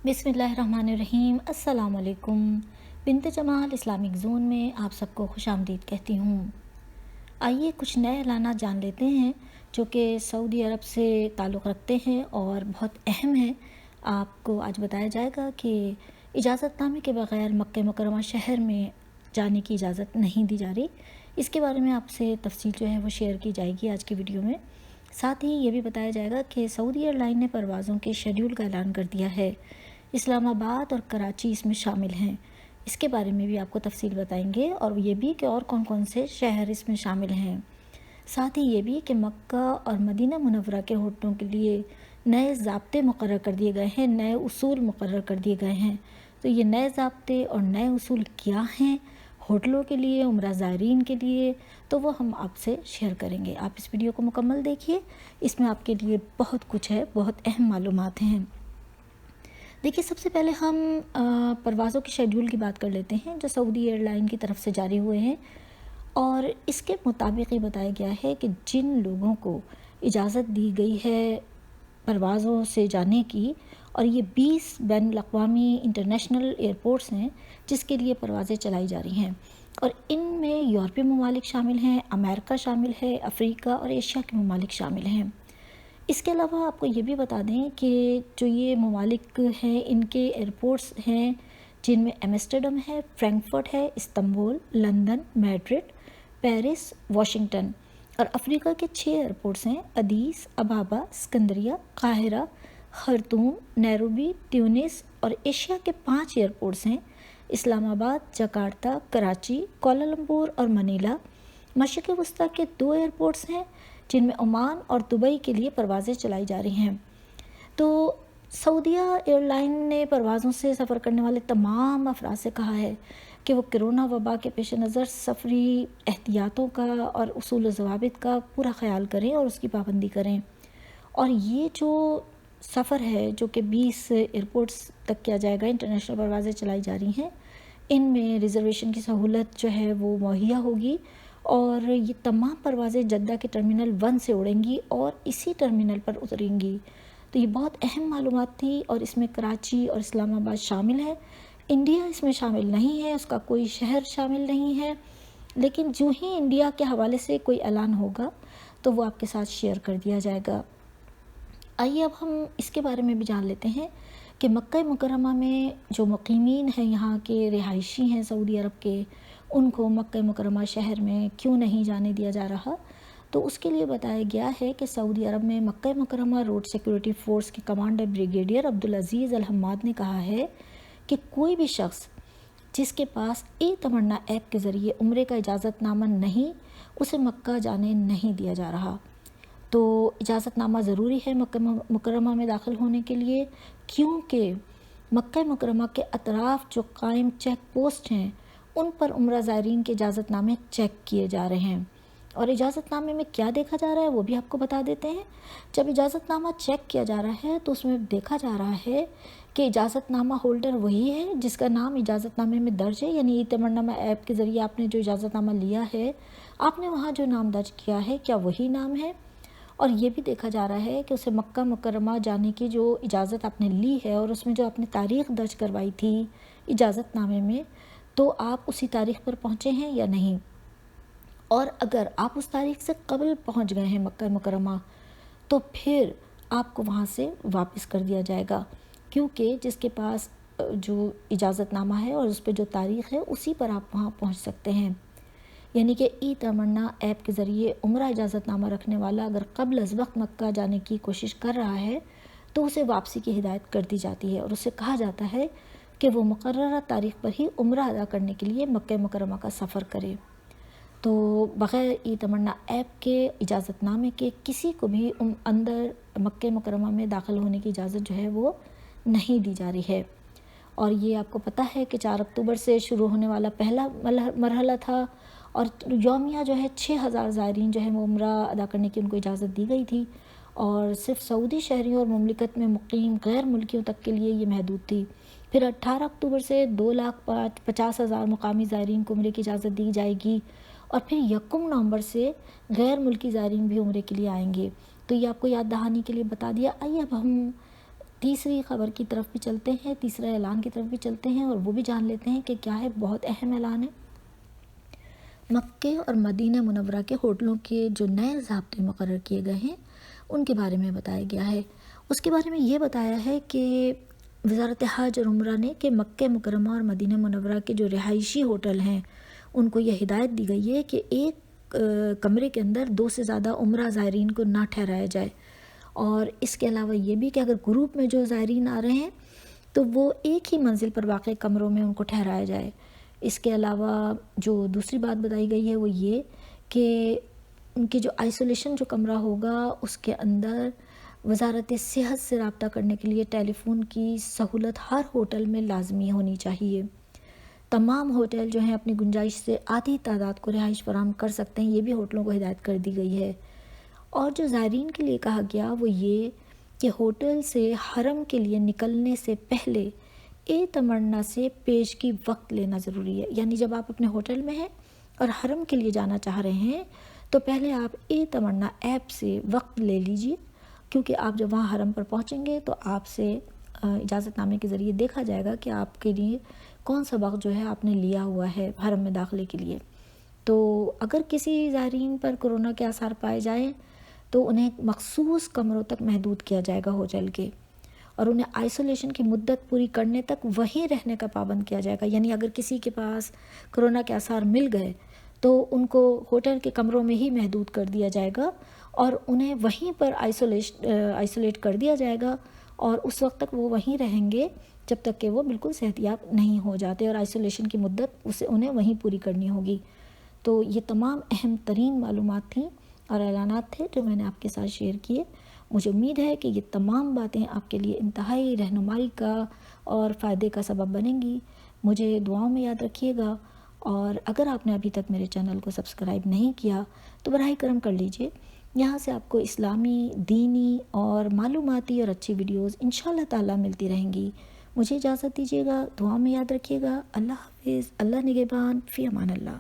बिस्मिल्लाहिर्रहमानिर्रहीम। अस्सलाम वालेकुम। बिन्त जमाल इस्लामिक ज़ोन में आप सबको खुशामदीद कहती हूँ। आइए कुछ नए ऐलानात जान लेते हैं जो कि सऊदी अरब से ताल्लुक़ रखते हैं और बहुत अहम है। आपको आज बताया जाएगा कि इजाज़तनामे के बग़ैर मक्का मुकर्रमा शहर में जाने की इजाज़त नहीं दी जा रही। इसके बारे में आपसे तफ़सील जो है वो शेयर की जाएगी आज की वीडियो में। साथ ही ये भी बताया जाएगा कि सऊदी एयरलाइन ने परवाज़ों के शेड्यूल का ऐलान कर दिया है। इस्लामाबाद और कराची इसमें शामिल हैं। इसके बारे में भी आपको तफसील बताएंगे और ये भी कि और कौन कौन से शहर इसमें शामिल हैं। साथ ही ये भी कि मक्का और मदीना मुनव्वरा के होटलों के लिए नए ज़ाब्ते मुकर्रर कर दिए गए हैं, नए उसूल मुकर्रर कर दिए गए हैं। तो ये नए ज़ाब्ते और नए उसूल क्या हैं होटलों के लिए, उम्रा ज़ायरीन के लिए, तो वो हम आपसे शेयर करेंगे। आप इस वीडियो को मुकम्मल देखिए, इसमें आपके लिए बहुत कुछ है, बहुत अहम मालूमात हैं। देखिए, सबसे पहले हम परवाज़ों के शेड्यूल की बात कर लेते हैं जो सऊदी एयरलाइन की तरफ से जारी हुए हैं। और इसके मुताबिक ये बताया गया है कि जिन लोगों को इजाज़त दी गई है परवाज़ों से जाने की, और ये 20 बैनुल-अक़वामी इंटरनेशनल एयरपोर्ट्स हैं जिसके लिए परवाज़ें चलाई जा रही हैं, और इनमें यूरोपीय ममालिक शामिल हैं, अमेरिका शामिल है, अफ्रीका और एशिया के ममालिक शामिल हैं। इसके अलावा आपको ये भी बता दें कि जो ये ममालिक हैं इनके एयरपोर्ट्स हैं जिनमें एम्स्टर्डम है, फ्रैंकफर्ट है, Istanbul, London, Madrid, Paris, Washington. और अफ्रीका के 6 एयरपोर्ट्स हैं अदीस, अबाबा, सिकंदरिया, काहिरा, खर्तूम, नैरोबी, ट्यूनिस। और एशिया के 5 एयरपोर्ट्स हैं इस्लामाबाद, जकार्ता, कराची, कोलालंपुर और मनीला। मशरिक़ वस्ता के 2 एयरपोर्ट्स हैं जिनमें ओमान और दुबई के लिए परवाज़ें चलाई जा रही हैं। तो सऊदिया एयरलाइन ने परवाज़ों से सफ़र करने वाले तमाम अफराद से कहा है कि वो कोरोना वबा के पेश नज़र सफ़री एहतियातों का और उसूल ज़वाबित का पूरा ख़याल करें और उसकी पाबंदी करें। और ये जो सफ़र है जो कि 20 एयरपोर्ट्स तक किया जाएगा, इंटरनेशनल परवाज़ें चलाई जा रही हैं, इनमें रिज़र्वेशन की सहूलत जो है वो मुहैया होगी। और ये तमाम परवाज़ें जद्दा के टर्मिनल 1 से उड़ेंगी और इसी टर्मिनल पर उतरेंगी। तो ये बहुत अहम मालूमात थी और इसमें कराची और इस्लामाबाद शामिल है। इंडिया इसमें शामिल नहीं है, उसका कोई शहर शामिल नहीं है, लेकिन जो ही इंडिया के हवाले से कोई ऐलान होगा तो वो आपके साथ शेयर कर दिया जाएगा। आइए अब हम इसके बारे में भी जान लेते हैं कि मक्का मुकर्रमा में जो मुकीमीन हैं, यहाँ के रिहायशी हैं सऊदी अरब के, उनको मक्का मुकर्रमा शहर में क्यों नहीं जाने दिया जा रहा। तो उसके लिए बताया गया है कि सऊदी अरब में मक्का मुकर्रमा रोड सिक्योरिटी फोर्स के कमांडर ब्रिगेडियर अब्दुल अजीज़ अल हम्माद ने कहा है कि कोई भी शख्स जिसके पास तमन्ना ऐप के ज़रिए उम्रे का इजाज़तनामा नहीं, उसे मक्का जाने नहीं दिया जा रहा। तो इजाज़तनामा ज़रूरी है मक्का मुकर्रमा में दाखिल होने के लिए, क्योंकि मक्का मुकर्रमा के अतराफ़ जो कायम चेक पोस्ट हैं उन पर उम्रा ज़ायरीन के इजाज़तनामे चेक किए जा रहे हैं। और इजाज़तनामे में क्या देखा जा रहा है वो भी आपको बता देते हैं। जब इजाज़तनामा चेक किया जा रहा है तो उसमें देखा जा रहा है कि इजाज़तनामा होल्डर वही है जिसका नाम इजाज़तनामे में दर्ज है, यानी तमन्ना ऐप के ज़रिए आपने जो इजाज़तनामा लिया है, आपने वहाँ जो नाम दर्ज किया है क्या वही नाम है। और ये भी देखा जा रहा है कि उसे मक्का मुकर्रमा जाने की जो इजाज़त आपने ली है और उसमें जो आपने तारीख़ दर्ज करवाई थी इजाज़तनामे में, तो आप उसी तारीख़ पर पहुँचे हैं या नहीं। और अगर आप उस तारीख़ से कबल पहुँच गए हैं मक्का मुकर्रमा, तो फिर आपको वहाँ से वापस कर दिया जाएगा, क्योंकि जिसके पास जो इजाज़तनामा है और उस पर जो तारीख़ है उसी पर आप वहाँ पहुँच सकते हैं। यानी कि तमन्ना ऐप के ज़रिए उम्रा इजाज़तनामा रखने वाला अगर क़ब्ल अज़ वक्त मक्का जाने की कोशिश कर रहा है तो उसे वापसी की हिदायत कर दी जाती है और उससे कहा जाता है कि वो मुकर्ररा तारीख़ पर ही उम्रा अदा करने के लिए मक्का मुकर्रमा का सफ़र करे। तो बग़ैर तमन्ना ऐप के इजाज़तनामे के किसी को भी अंदर मक्का मुकर्रमा में दाखिल होने की इजाज़त जो है वो नहीं दी जा रही है। और ये आपको पता है कि 4 अक्टूबर से शुरू होने वाला पहला मरहला था और यौमिया जो है 6000 ज़ायरीन जो है वो उम्रा अदा करने की उनको इजाज़त दी गई थी, और सिर्फ सऊदी शहरियों और मुमलिकत में मुकीम गैर मुल्कियों तक के लिए ये महदूद थी। फिर 18 अक्टूबर से 2,50,000 मुकामी ज़ायरीन को उम्रे की इजाज़त दी जाएगी, और फिर 1 नवंबर से गैर मुल्की ज़ायरीन भी उम्रे के लिए आएंगे। तो ये आपको याद दहानी के लिए बता दिया। आइए अब हम تیسری خبر کی طرف بھی چلتے ہیں، تیسرے اعلان کی طرف بھی چلتے ہیں اور وہ بھی جان لیتے ہیں کہ کیا ہے، بہت اہم اعلان ہے۔ مکے اور مدینہ منورہ کے ہوٹلوں کے جو نئے ضابطے مقرر کیے گئے ہیں ان کے بارے میں بتایا گیا ہے۔ اس کے بارے میں یہ بتایا ہے کہ وزارت حج اور عمرہ نے کہ مکہ مکرمہ اور مدینہ منورہ کے جو رہائشی ہوٹل ہیں ان کو یہ ہدایت دی گئی ہے کہ ایک کمرے کے اندر 2 سے زیادہ عمرہ زائرین کو نہ ٹھہرایا جائے، اور اس کے علاوہ یہ بھی کہ اگر گروپ میں جو زائرین آ رہے ہیں تو وہ ایک ہی منزل پر واقع کمروں میں ان کو ٹھہرایا جائے۔ اس کے علاوہ جو دوسری بات بتائی گئی ہے وہ یہ کہ ان کی جو آئسولیشن جو کمرہ ہوگا اس کے اندر وزارت صحت سے رابطہ کرنے کے لیے ٹیلی فون کی سہولت ہر ہوٹل میں لازمی ہونی چاہیے۔ تمام ہوٹل جو ہیں اپنی گنجائش سے آدھی تعداد کو رہائش فراہم کر سکتے ہیں، یہ بھی ہوٹلوں کو ہدایت کر دی گئی ہے۔ اور جو زائرین کے لیے کہا گیا وہ یہ کہ ہوٹل سے حرم کے لیے نکلنے سے پہلے تمنا سے پیشگی وقت لینا ضروری ہے، یعنی جب آپ اپنے ہوٹل میں ہیں اور حرم کے لیے جانا چاہ رہے ہیں تو پہلے آپ تمنا ایپ سے وقت لے لیجئے، کیونکہ آپ جب وہاں حرم پر پہنچیں گے تو آپ سے اجازت نامے کے ذریعے دیکھا جائے گا کہ آپ کے لیے کون سا وقت جو ہے آپ نے لیا ہوا ہے حرم میں داخلے کے لیے۔ تو اگر کسی زائرین پر کورونا کے آثار پائے جائیں تو انہیں مخصوص کمروں تک محدود کیا جائے گا ہوٹل کے، اور انہیں آئسولیشن کی مدت پوری کرنے تک وہیں رہنے کا پابند کیا جائے گا۔ یعنی اگر کسی کے پاس کورونا کے آثار مل گئے تو ان کو ہوٹل کے کمروں میں ہی محدود کر دیا جائے گا اور انہیں وہیں پر آئسولیٹ کر دیا جائے گا، اور اس وقت تک وہ وہیں رہیں گے جب تک کہ وہ بالکل صحت یاب نہیں ہو جاتے، اور آئسولیشن کی مدت انہیں وہیں پوری کرنی ہوگی۔ تو یہ تمام اہم ترین معلومات تھیں اور اعلانات تھے جو میں نے آپ کے ساتھ شیئر کیے۔ مجھے امید ہے کہ یہ تمام باتیں آپ کے لیے انتہائی رہنمائی کا اور فائدے کا سبب بنیں گی۔ مجھے دعاؤں میں یاد رکھیے گا، اور اگر آپ نے ابھی تک میرے چینل کو سبسکرائب نہیں کیا تو براہ کرم کر لیجئے۔ یہاں سے آپ کو اسلامی، دینی اور معلوماتی اور اچھی ویڈیوز انشاءاللہ تعالی ملتی رہیں گی۔ مجھے اجازت دیجیے گا، دعاؤں میں یاد رکھیے گا۔ اللہ حافظ، اللہ نگہبان، فی امان اللہ۔